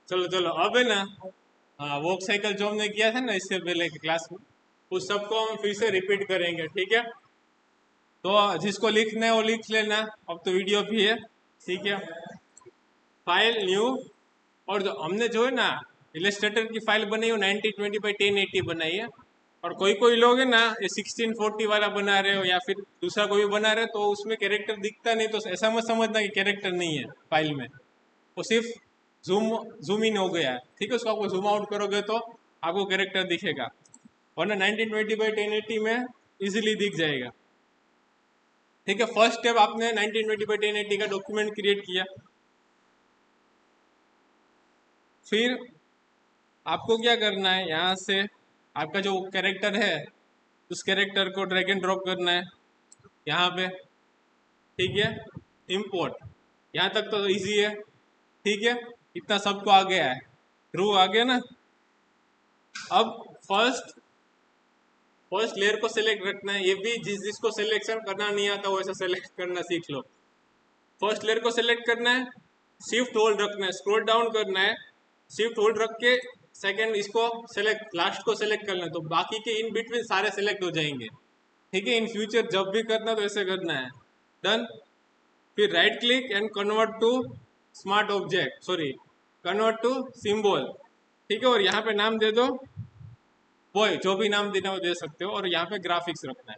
चलो चलो अब है ना। हाँ, वॉक साइकिल जो हमने किया था ना इससे पहले की क्लास में, उस सबको हम फिर से रिपीट करेंगे, ठीक है। तो जिसको लिखना है वो लिख लेना, अब तो वीडियो भी है, ठीक है। फाइल न्यू, और जो है ना इलस्ट्रेटर की फाइल बनाई हो 1920 by 1080 बनाई है। और कोई कोई लोग है ना ये 1640 वाला बना रहे हो या फिर दूसरा कोई भी बना रहे हो, तो उसमें कैरेक्टर दिखता नहीं, तो ऐसा मत समझना कि कैरेक्टर नहीं है फाइल में, वो सिर्फ जूम जूम इन हो गया है, ठीक है। उसको आपको जूम आउट करोगे तो आपको कैरेक्टर दिखेगा, वरना 1920 by 1080 में इजीली दिख जाएगा, ठीक है। फर्स्ट स्टेप आपने 1920 by 1080 का डॉक्यूमेंट क्रिएट किया, फिर आपको क्या करना है, यहाँ से आपका जो कैरेक्टर है उस कैरेक्टर को ड्रैग एंड ड्रॉप करना है यहाँ पे, ठीक है। इंपोर्ट, यहाँ तक तो इजी है, ठीक है। इतना सबको आ गया है, रू आ गया ना। अब फर्स्ट फर्स्ट लेयर को सिलेक्ट रखना है, ये भी जिसको सिलेक्शन करना नहीं आता वो ऐसा सिलेक्ट करना सीख लो। फर्स्ट लेयर को सिलेक्ट करना है, शिफ्ट होल्ड रखना है, स्क्रॉल डाउन करना है, शिफ्ट होल्ड रख के सेकंड इसको सेलेक्ट, लास्ट को सेलेक्ट करना है, तो बाकी के इन बिटवीन सारे सेलेक्ट हो जाएंगे, ठीक है। इन फ्यूचर जब भी करना तो ऐसे करना है। डन। फिर right click and convert to smart object, sorry convert to symbol, ठीक है। और यहाँ पे नाम दे दो बॉय, जो भी नाम देना वो दे सकते हो, और यहाँ पे ग्राफिक्स रखना है।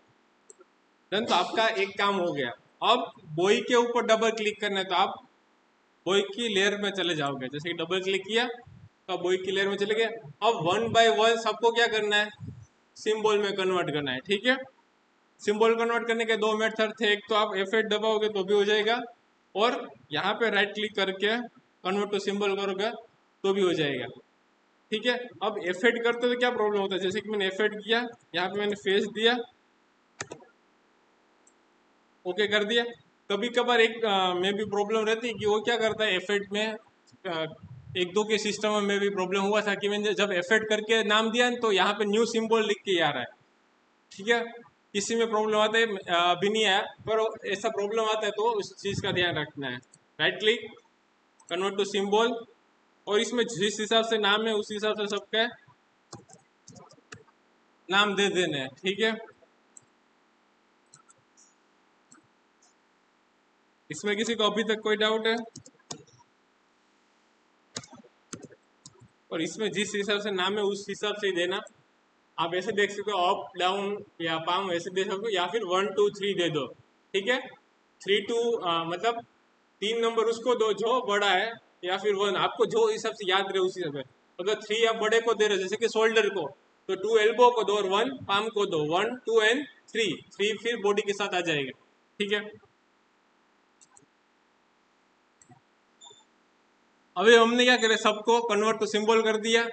डन। तो आपका एक काम हो गया। अब बॉय के ऊपर डबल क्लिक करना है, तो आप बॉय की लेयर में चले जाओगे, जैसे कि डबल क्लिक किया तो बॉय की लेयर में चले गए। अब वन बाय वन सबको क्या करना है, सिंबल में कन्वर्ट करना है, ठीक है। सिंबल कन्वर्ट करने के दो मेथड थे, एक तो आप F8 दबाओगे तो भी हो जाएगा, और यहाँ पे राइट क्लिक करके कन्वर्ट टू सिंबल करोगे तो भी हो जाएगा, ठीक है। अब F8 करते तो क्या प्रॉब्लम होता है, जैसे कि मैंने F8 किया, यहाँ पे मैंने फेस दिया, ओके कर दिया। कभी कभार एक में भी प्रॉब्लम रहती है कि वो क्या करता है F8 में, एक दो के सिस्टम में भी प्रॉब्लम हुआ था कि मैंने जब F8 करके नाम दिया तो यहाँ पे न्यू सिंबल लिख के आ रहा है, ठीक है। किसी में प्रॉब्लम आता है, अभी नहीं आया, पर ऐसा प्रॉब्लम आता है तो उस चीज़ का ध्यान रखना है। Right click, convert to symbol, और इसमें जिस हिसाब से नाम है उस हिसाब से सबके नाम दे देने हैं, ठीक है। इसमें किसी को अभी तक कोई डाउट है? और इसमें जिस हिसाब से नाम है उस हिसाब से ही देना। आप ऐसे देख सकते हो, अप डाउन या पाम ऐसे दे सकते हो, या फिर 1 2 3 दे दो, ठीक है। 3 2 मतलब 3 नंबर उसको दो जो बड़ा है, या फिर 1, आपको जो हिसाब से याद रहे उस हिसाब से। अगर 3 आप बड़े को दे रहे हो जैसे कि शोल्डर को, तो 2 एल्बो को दो और 1 पाम को दो, 1 2 एंड 3 फिर बॉडी के साथ आ जाएगा, ठीक है। अभी हमने क्या करे, सबको कन्वर्ट टू सिंबल कर दिया।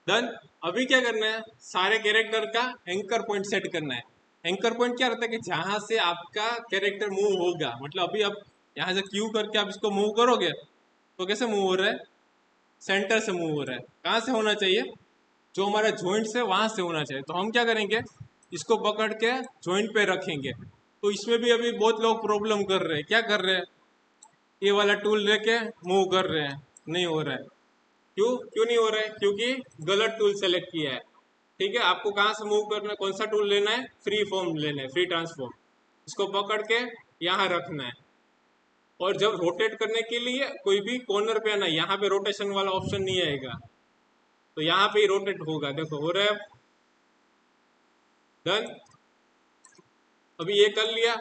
डन। अभी क्या करना है, सारे कैरेक्टर का एंकर पॉइंट सेट करना है। एंकर पॉइंट क्या रहता है कि जहां से आपका कैरेक्टर मूव होगा, मतलब अभी आप यहाँ से क्यू करके आप इसको मूव करोगे तो कैसे मूव हो रहा है, सेंटर से मूव हो रहा है। कहाँ से होना चाहिए, जो हमारा जॉइंट है वहां से होना चाहिए। तो हम क्या करेंगे, इसको पकड़ के जॉइंट पे रखेंगे। तो इसमें भी अभी बहुत लोग प्रॉब्लम कर रहे हैं, क्या कर रहे हैं, ये वाला टूल लेके मूव कर रहे हैं, नहीं हो रहा है। क्यों क्यों नहीं हो रहा है, क्योंकि गलत टूल सेलेक्ट किया है, ठीक है। आपको कहाँ से मूव करना है, कौन सा टूल लेना है, फ्री फॉर्म लेना है, फ्री ट्रांसफॉर्म। इसको पकड़ के यहाँ रखना है, और जब रोटेट करने के लिए कोई भी कॉर्नर पे आना है, यहाँ पे रोटेशन वाला ऑप्शन नहीं आएगा, तो यहाँ पे ही रोटेट होगा, देखो हो रहा है। डन। अभी ये कर लिया।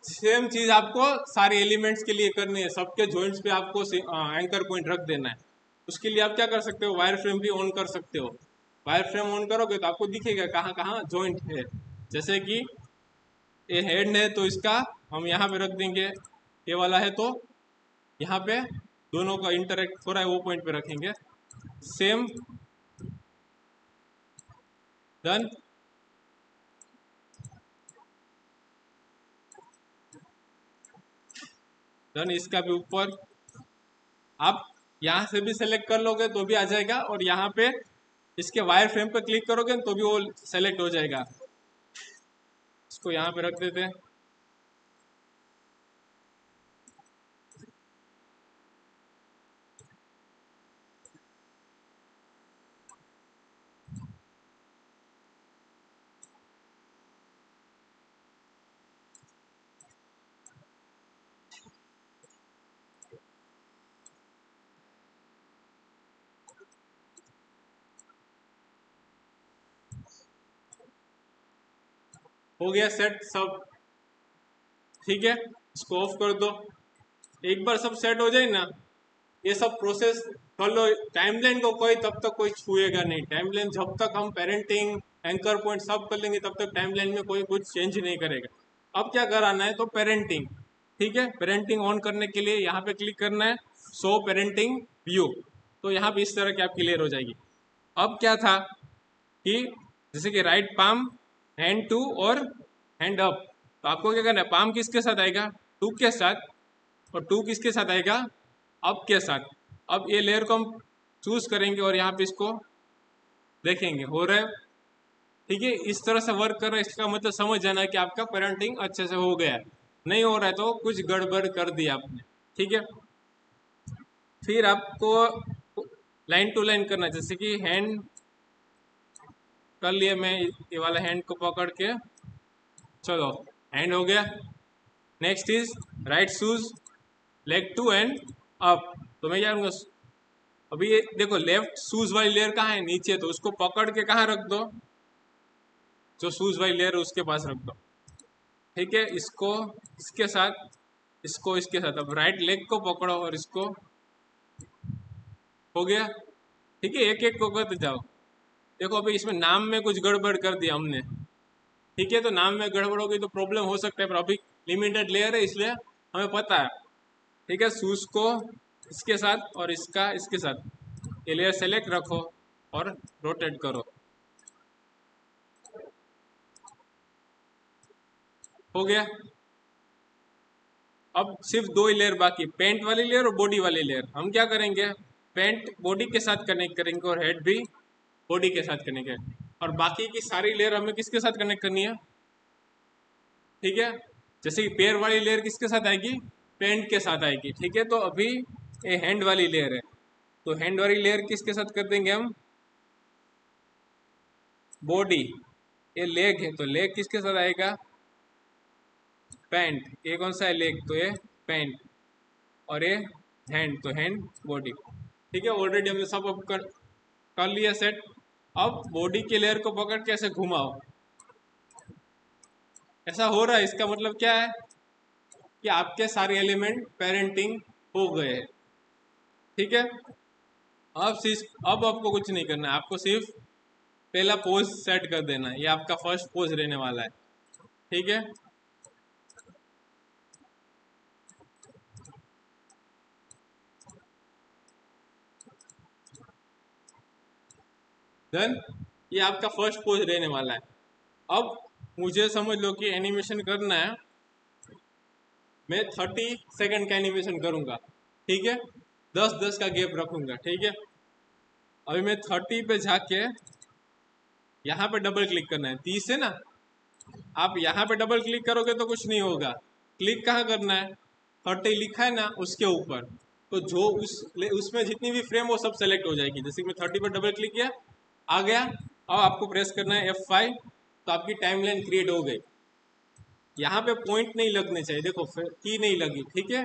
सेम चीज आपको सारे एलिमेंट्स के लिए करनी है, सबके जॉइंट्स पे आपको एंकर पॉइंट रख देना है। उसके लिए आप क्या कर सकते हो, वायर फ्रेम भी ऑन कर सकते हो। वायर फ्रेम ऑन करोगे तो आपको दिखेगा कहाँ कहाँ जॉइंट है। जैसे कि ये हेड है तो इसका हम यहाँ पे रख देंगे, ये वाला है तो यहाँ पे दोनों का इंटरेक्ट हो रहा है वो पॉइंट पे रखेंगे। सेम। डन। डन। इसका भी ऊपर आप यहाँ से भी सेलेक्ट कर लोगे तो भी आ जाएगा, और यहाँ पे इसके वायर फ्रेम पे क्लिक करोगे तो भी वो सेलेक्ट हो जाएगा। इसको यहाँ पे रख देते हैं। हो गया सेट सब। ठीक है, इसको ऑफ कर दो। एक बार सब सेट हो जाए ना, ये सब प्रोसेस कर लो। टाइमलाइन को कोई तब तक कोई छुएगा नहीं। टाइमलाइन जब तक हम पेरेंटिंग एंकर पॉइंट सब कर लेंगे तब तक टाइमलाइन में कोई कुछ चेंज नहीं करेगा। अब क्या कराना है, तो पेरेंटिंग। ठीक है, पेरेंटिंग ऑन करने के लिए यहाँ पे क्लिक करना है, शो पेरेंटिंग व्यू। तो यहाँ पे इस तरह की आपकी क्लियर हो जाएगी। अब क्या था कि जैसे कि राइट पाम, हैंड टू और हैंड अप, तो आपको क्या करना है, पाम किसके साथ आएगा, टू के साथ, और टू किसके साथ आएगा, अप के साथ। अब ये लेयर को हम चूज करेंगे और यहाँ पे इसको देखेंगे हो रहा है। ठीक है, इस तरह से वर्क कर रहा है, इसका मतलब समझ जाना है कि आपका पेरेंटिंग अच्छे से हो गया है। नहीं हो रहा है तो कुछ गड़बड़ कर दिया आपने। ठीक है, फिर आपको लाइन टू लाइन करना है, जैसे कि हैंड कर लिए, मैं ये वाला हैंड को पकड़ के, चलो हैंड हो गया। Next is right shoes, leg two and up. तो मैं क्या करूँगा, अभी ये देखो लेफ्ट शूज वाली लेयर कहाँ है, नीचे, तो उसको पकड़ के कहाँ रख दो, जो शूज वाली लेयर है उसके पास रख दो। ठीक है, इसको इसके साथ, इसको इसके साथ। अब राइट लेग को पकड़ो और इसको, हो गया। ठीक है, एक एक को करते जाओ। देखो अभी इसमें नाम में कुछ गड़बड़ कर दिया हमने। ठीक है, तो नाम में गड़बड़ हो गई तो प्रॉब्लम हो सकता है, पर अभी लिमिटेड लेयर है इसलिए हमें पता है। ठीक है, शूज को इसके साथ और इसका इसके साथ, ये लेयर सेलेक्ट रखो और रोटेट करो। हो गया। अब सिर्फ दो ही लेयर बाकी, पेंट वाली लेयर और बॉडी वाली लेयर। हम क्या करेंगे, पेंट बॉडी के साथ कनेक्ट करेंगे और हेड भी बॉडी के साथ कनेक्ट करेंगे, और बाकी की सारी लेयर हमें किसके साथ कनेक्ट करनी है। ठीक है, जैसे कि पैर वाली लेयर किसके साथ आएगी, पेंट के साथ आएगी। ठीक है, तो अभी ये हैंड वाली लेयर है, तो हैंड वाली लेयर किसके साथ कर देंगे हम, बॉडी। ये लेग है तो लेग किसके साथ आएगा, पैंट। ये कौन सा है, लेग, तो ये पैंट। और ये हैंड, तो हैंड बॉडी। ठीक है, ऑलरेडी हमने सब अब कर लिया सेट। अब बॉडी के लेयर को पकड़ के ऐसे घुमाओ, ऐसा हो रहा है, इसका मतलब क्या है कि आपके सारे एलिमेंट पेरेंटिंग हो गए हैं। ठीक है, अब आपको कुछ नहीं करना है, आपको सिर्फ पहला पोज सेट कर देना है। ये आपका फर्स्ट पोज रहने वाला है। ठीक है, देन ये आपका फर्स्ट पोज रहने वाला है। अब मुझे समझ लो कि एनिमेशन करना है, मैं 30 सेकंड का एनिमेशन करूंगा। ठीक है, 10-10 का गैप रखूंगा। ठीक है, अभी मैं 30 पे जाके यहाँ पे डबल क्लिक करना है, 30 है ना, आप यहाँ पे डबल क्लिक करोगे तो कुछ नहीं होगा। क्लिक कहाँ करना है, 30 लिखा है ना उसके ऊपर, तो जो उसमें जितनी भी फ्रेम वो सब सेलेक्ट हो जाएगी। जैसे कि मैं 30 पर डबल क्लिक किया, आ गया। अब आपको प्रेस करना है F5, तो आपकी टाइमलाइन क्रिएट हो गई। यहाँ पे पॉइंट नहीं लगने चाहिए, देखो की नहीं लगी। ठीक है,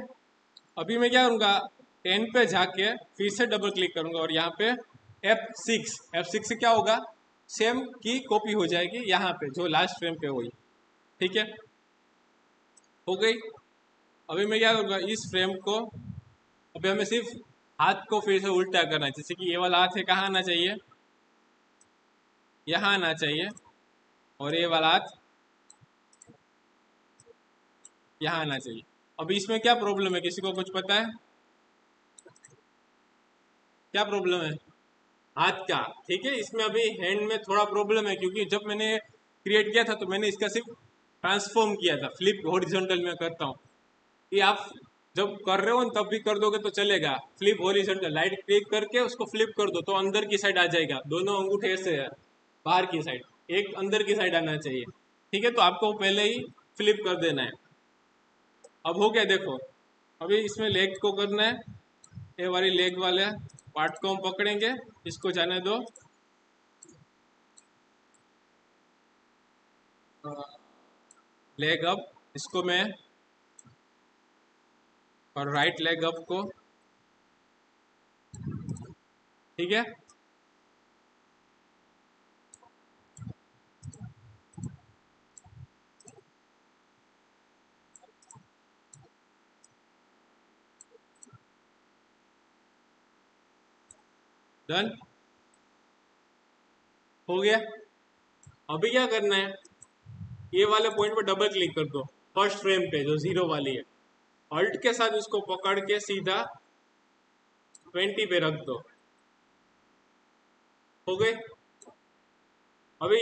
अभी मैं क्या करूँगा, 10 पे जाके फिर से डबल क्लिक करूंगा और यहाँ पे F6 से क्या होगा, सेम की कॉपी हो जाएगी यहाँ पे जो लास्ट फ्रेम पे हुई। ठीक है, हो गई। अभी मैं क्या करूँगा, इस फ्रेम को, अभी हमें सिर्फ हाथ को फिर से उल्टा करना है। जैसे कि ये वाला हाथ है, कहाँ आना चाहिए, यहाँ आना चाहिए, और ये वाला हाथ यहाँ आना चाहिए। अभी इसमें क्या प्रॉब्लम है, किसी को कुछ पता है, क्या प्रॉब्लम है, हाथ का। ठीक है, इसमें अभी हैंड में थोड़ा प्रॉब्लम है, क्योंकि जब मैंने क्रिएट किया था तो मैंने इसका सिर्फ ट्रांसफॉर्म किया था, फ्लिप हॉरिजॉन्टल में करता हूँ। ये आप जब कर रहे हो तब भी कर दोगे तो चलेगा। फ्लिप हॉरिजॉन्टल, लाइट क्लिक करके उसको फ्लिप कर दो तो अंदर की साइड आ जाएगा, दोनों अंगूठे ऐसे है, बाहर की साइड, एक अंदर की साइड आना चाहिए। ठीक है, तो आपको पहले ही फ्लिप कर देना है। अब हो गया, देखो अभी इसमें लेग को करना है, ये वाली लेग वाले पार्ट को हम पकड़ेंगे, इसको जाने दो, लेग अप, इसको मैं, और राइट लेग अप को। ठीक है, डन हो गया। अभी क्या करना है, ये वाले पॉइंट पर डबल क्लिक कर दो, फर्स्ट फ्रेम पे जो 0 वाली है, ऑल्ट के साथ उसको पकड़ के सीधा 20 पे रख दो। हो गए। अभी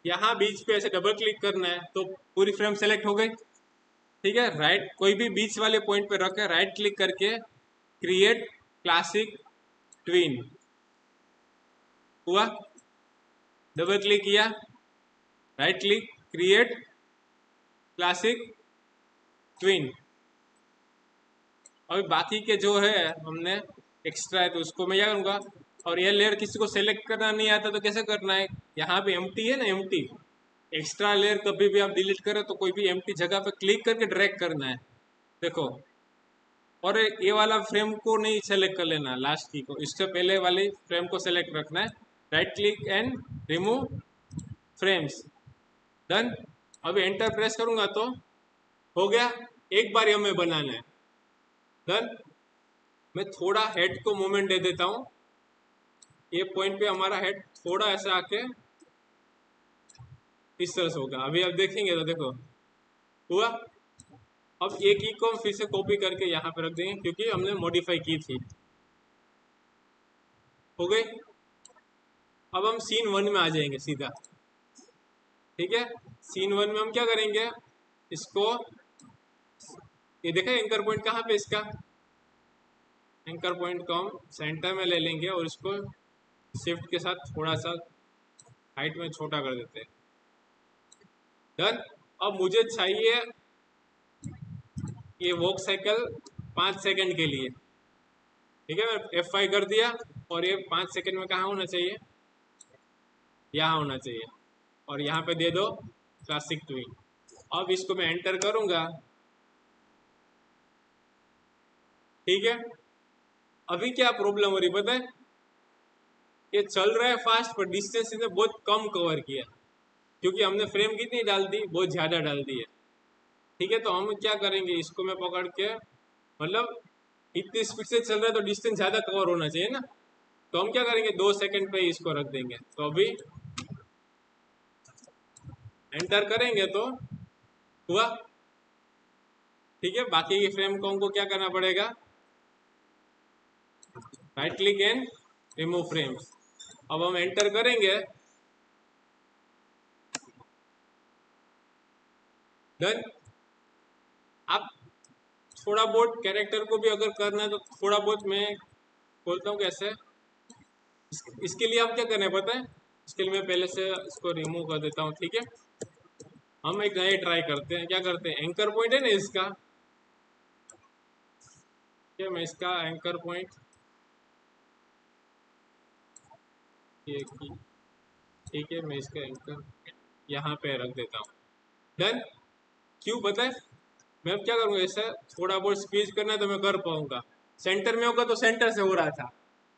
यहाँ बीच पे ऐसे डबल क्लिक करना है तो पूरी फ्रेम सेलेक्ट हो गई। ठीक है, राइट कोई भी बीच वाले पॉइंट पे रख के राइट क्लिक करके क्रिएट क्लासिक ट्विन हुआ, डबल क्लिक किया, right click create classic twin. अभी बाकी के जो है हमने एक्स्ट्रा है तो उसको मैं क्या करूँगा, और ये लेयर किसी को सेलेक्ट करना नहीं आता तो कैसे करना है, यहाँ पे एम्प्टी है ना, एम्प्टी एक्स्ट्रा लेयर कभी भी आप डिलीट करें तो कोई भी एम्प्टी जगह पे क्लिक करके ड्रैग करना है, देखो। और ये वाला फ्रेम को नहीं सेलेक्ट कर लेना, लास्ट की को, इससे पहले वाली फ्रेम को सेलेक्ट रखना है, right click and remove frames, done. अभी एंटर प्रेस करूंगा तो हो गया, एक बार ये हमें बनाना है, डन। मैं थोड़ा हेड को मूवमेंट दे देता हूँ, ये पॉइंट पे हमारा हेड थोड़ा ऐसा आके इस तरह से होगा। अभी आप देखेंगे तो देखो हुआ। अब एक ही को हम फिर से कॉपी करके यहाँ पे रख देंगे क्योंकि हमने मॉडिफाई की थी। हो गई। अब हम सीन 1 में आ जाएंगे सीधा। ठीक है, सीन 1 में हम क्या करेंगे, इसको ये देखा एंकर पॉइंट कहाँ पे, इसका एंकर पॉइंट को हम सेंटर में ले लेंगे और इसको शिफ्ट के साथ थोड़ा सा हाइट में छोटा कर देते हैं, डन। अब मुझे चाहिए ये वॉक साइकिल 5 सेकंड के लिए। ठीक है, मैं F5 कर दिया और ये 5 सेकंड में कहाँ होना चाहिए, यहाँ होना चाहिए, और यहाँ पे दे दो क्लासिक ट्विन। अब इसको मैं एंटर करूंगा। ठीक है, अभी क्या प्रॉब्लम हो रही पता है, ये चल रहा है फास्ट पर डिस्टेंस इसने बहुत कम कवर किया क्योंकि हमने फ्रेम कितनी डाल दी, बहुत ज़्यादा डाल दी है। ठीक है, तो हम क्या करेंगे, इसको मैं पकड़ के, मतलब इतनी स्पीड से चल रहा है तो डिस्टेंस ज़्यादा कवर होना चाहिए ना, तो हम क्या करेंगे 2 सेकंड पे इसको रख देंगे। तो अभी एंटर करेंगे तो हुआ। ठीक है, बाकी के फ्रेम को हमको क्या करना पड़ेगा, right click and remove frames. अब हम एंटर करेंगे, डन। आप थोड़ा बहुत कैरेक्टर को भी अगर करना है तो थोड़ा बहुत मैं बोलता हूँ कैसे, इसके लिए हम क्या करना है पता है, इसके लिए मैं पहले से इसको रिमूव कर देता हूँ। ठीक है, हम एक नए ट्राई करते हैं, क्या करते हैं, एंकर पॉइंट है ना इसका, ठीक है, मैं इसका एंकर पॉइंट ये की, ठीक है, मैं इसका एंकर यहाँ पे रख देता हूँ, डन। क्यों पता है, मैं अब क्या करूँगा, ऐसा थोड़ा बहुत स्क्वीज करना है तो मैं कर पाऊंगा, सेंटर में होगा तो सेंटर से हो रहा था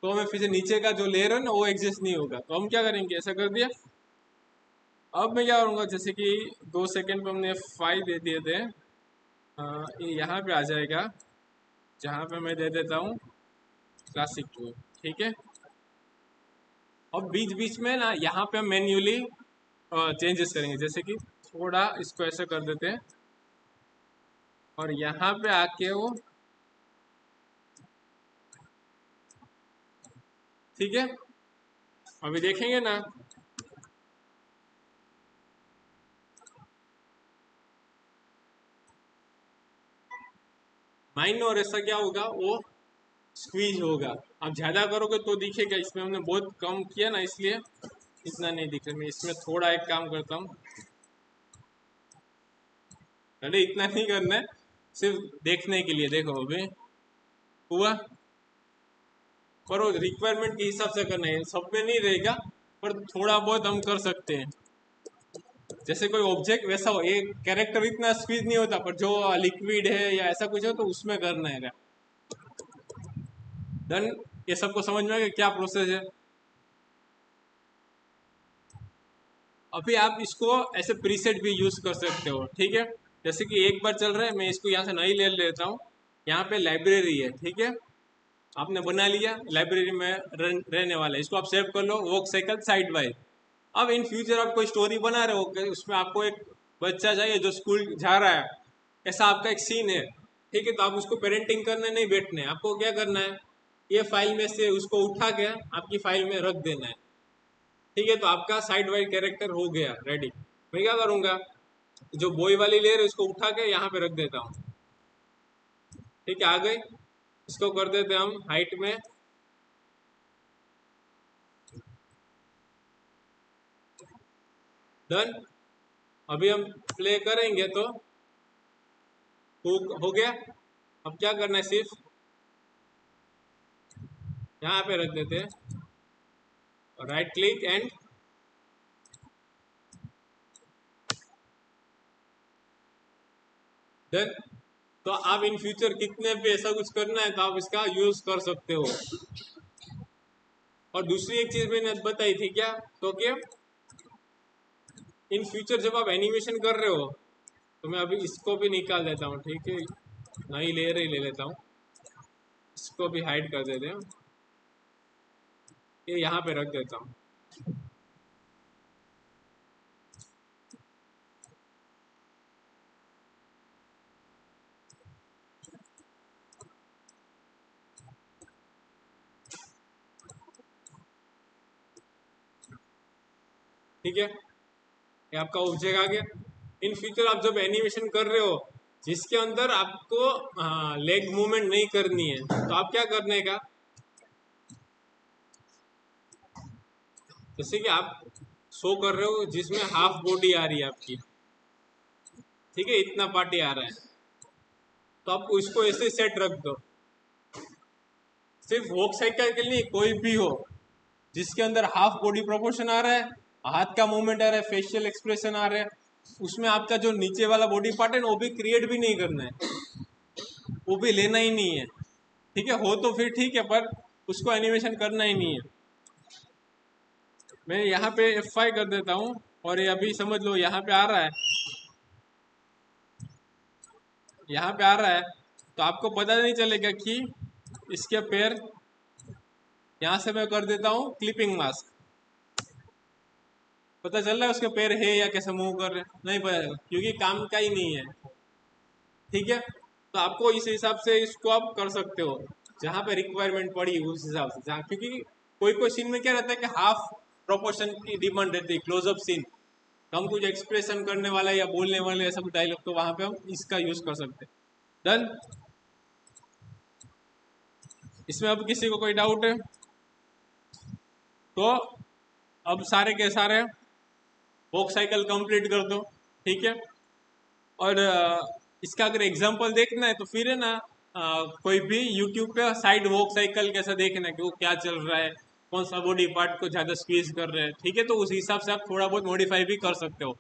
तो हमें फिर से नीचे का जो लेयर है ना वो एग्जिस्ट नहीं होगा, तो हम क्या करेंगे, ऐसा कर दिया। अब मैं क्या करूँगा, जैसे कि 2 सेकंड पे हमने 5 दे दिए थे, ये यहाँ पे आ जाएगा जहाँ पे मैं दे देता हूँ क्लासिक टू। ठीक है, अब बीच बीच में ना यहाँ पे हम मैन्युअली चेंजेस करेंगे, जैसे कि थोड़ा इसको ऐसे कर देते हैं और यहाँ पे आके वो, ठीक है, अभी देखेंगे ना, माइन और ऐसा क्या होगा, वो स्क्वीज होगा। आप ज़्यादा करोगे तो दिखेगा, इसमें हमने बहुत कम किया ना इसलिए इतना नहीं दिख रहा। मैं इसमें थोड़ा एक काम करता हूँ, अरे इतना नहीं करना है, सिर्फ देखने के लिए, देखो अभी हुआ। पर वो रिक्वायरमेंट के हिसाब से करना है, सब में नहीं रहेगा पर थोड़ा बहुत हम कर सकते हैं। जैसे कोई ऑब्जेक्ट वैसा हो, ये कैरेक्टर इतना स्क्वीज नहीं होता पर जो लिक्विड है या ऐसा कुछ हो तो उसमें करना है। डन, ये सबको समझ में आ गया क्या प्रोसेस है। अभी आप इसको ऐसे प्रीसेट भी यूज कर सकते हो। ठीक है, जैसे कि एक बार चल रहा है, मैं इसको यहाँ से नई ले लेता हूँ, यहाँ पे लाइब्रेरी है, ठीक है, आपने बना लिया, लाइब्रेरी में रहने वाला है, इसको आप सेव कर लो, वॉक साइकिल साइड बाय। अब इन फ्यूचर आप कोई स्टोरी बना रहे हो कि उसमें आपको एक बच्चा चाहिए जो स्कूल जा रहा है, ऐसा आपका एक सीन है, ठीक है, तो आप उसको पेरेंटिंग करने नहीं बैठने, आपको क्या करना है, ये फाइल में से उसको उठा के आपकी फाइल में रख देना है, ठीक है। तो आपका साइड वाइड कैरेक्टर हो गया रेडी। मैं क्या करूंगा, जो बॉय वाली लेयर है उसको उठा के यहाँ पे रख देता हूँ, ठीक है, आ गई। इसको कर देते हम हाइट में, डन। अभी हम प्ले करेंगे तो हो गया। अब क्या करना है, सिर्फ यहाँ पे रख देते हैं, राइट क्लिक एंड डन। तो आप इन फ्यूचर कितने भी ऐसा कुछ करना है तो आप इसका यूज कर सकते हो। और दूसरी एक चीज मैंने बताई थी क्या, तो क्या इन फ्यूचर जब आप एनिमेशन कर रहे हो, तो मैं अभी इसको भी निकाल देता हूँ, ठीक है, नई लेयर ही ले लेता हूँ, इसको भी हाइड कर देते हैं, ये यहाँ पे रख देता हूँ। ठीक है, ये आपका ऑब्जेक्ट आ गया। इन फ्यूचर आप जब एनिमेशन कर रहे हो जिसके अंदर आपको लेग मूवमेंट नहीं करनी है, तो आप क्या करने का, जैसे कि आप शो कर रहे हो जिसमें हाफ बॉडी आ रही है आपकी, ठीक है, इतना पार्टी आ रहा है, तो आप इसको ऐसे सेट रख दो। सिर्फ वॉक साइकिल के लिए कोई भी हो जिसके अंदर हाफ बॉडी प्रोपोर्शन आ रहा है, हाथ का मूवमेंट आ रहा है, फेशियल एक्सप्रेशन आ रहा है, उसमें आपका जो नीचे वाला बॉडी पार्ट है ना वो भी क्रिएट भी नहीं करना है, वो भी लेना ही नहीं है, ठीक है, हो तो फिर ठीक है, पर उसको एनिमेशन करना ही नहीं है। मैं यहाँ पे F5 कर देता हूँ और ये अभी समझ लो यहाँ पे आ रहा है, यहाँ पे आ रहा है, तो आपको पता नहीं चलेगा कि इसके पैर, यहाँ से मैं कर देता हूँ क्लिपिंग मास्क, पता चल रहा है उसके पैर है या कैसे मूव कर रहे हैं, नहीं पता चलेगा क्योंकि काम का ही नहीं है, ठीक है। तो आपको इस हिसाब से इसको आप कर सकते हो जहाँ पे रिक्वायरमेंट पड़ी उस हिसाब से, जहाँ क्योंकि कोई कोई सीन में क्या रहता है कि हाफ प्रोपोर्शन की डिमांड रहती है, क्लोजअप सीन, हम कुछ एक्सप्रेशन करने वाला या बोलने वाले ऐसा कुछ डायलॉग, तो वहां पे हम इसका यूज कर सकते हैं। डन। इसमें अब किसी को कोई डाउट है तो अब सारे के सारे वॉक साइकिल कंप्लीट कर दो, ठीक है। और इसका अगर एग्जांपल देखना है तो फिर है ना, कोई भी यूट्यूब पे साइड वॉक साइकिल कैसा देखना है कि वो क्या चल रहा है, कौन सा बॉडी पार्ट को ज़्यादा स्क्वीज कर रहे हैं, ठीक है, तो उस हिसाब से आप थोड़ा बहुत मॉडिफाई भी कर सकते हो।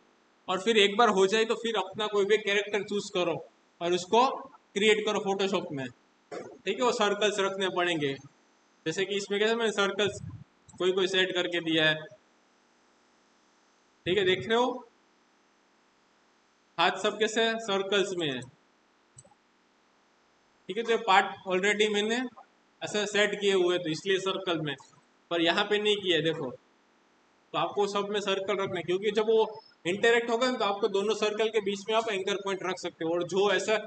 और फिर एक बार हो जाए तो फिर अपना कोई भी कैरेक्टर चूज करो और उसको क्रिएट करो फोटोशॉप में, ठीक है, वो सर्कल्स रखने पड़ेंगे, जैसे कि इसमें कैसे मैंने सर्कल्स कोई कोई सेट करके दिया है, ठीक है, देख रहे हो हाथ सब कैसे सर्कल्स में है, ठीक है, तो ये पार्ट ऑलरेडी मैंने ऐसे सेट किए हुए तो इसलिए सर्कल में, पर यहाँ पे नहीं किया है, देखो, तो आपको सब में सर्कल रखना है क्योंकि जब वो इंटरेक्ट होगा ना तो आपको दोनों सर्कल के बीच में आप एंकर पॉइंट रख सकते हो, और जो ऐसा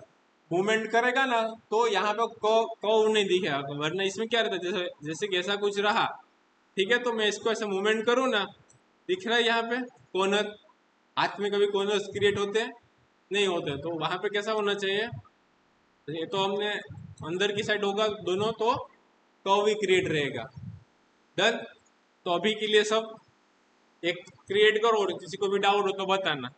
मूवमेंट करेगा ना तो यहाँ पे कर्व नहीं दिखेगा, वरना इसमें क्या रहता है, जैसे जैसे कि ऐसा कुछ रहा, ठीक है, तो मैं इसको ऐसे मूवमेंट करूँ ना, दिख रहा है यहाँ पे कॉर्नर, हाथ में कभी कॉर्नर्स क्रिएट होते हैं, नहीं होते, तो वहां पे कैसा होना चाहिए, ये तो हमने अंदर की साइड होगा दोनों तो कर्व ही क्रिएट रहेगा। डन। तो अभी के लिए सब एक क्रिएट करो और किसी को भी डाउट हो तो बताना।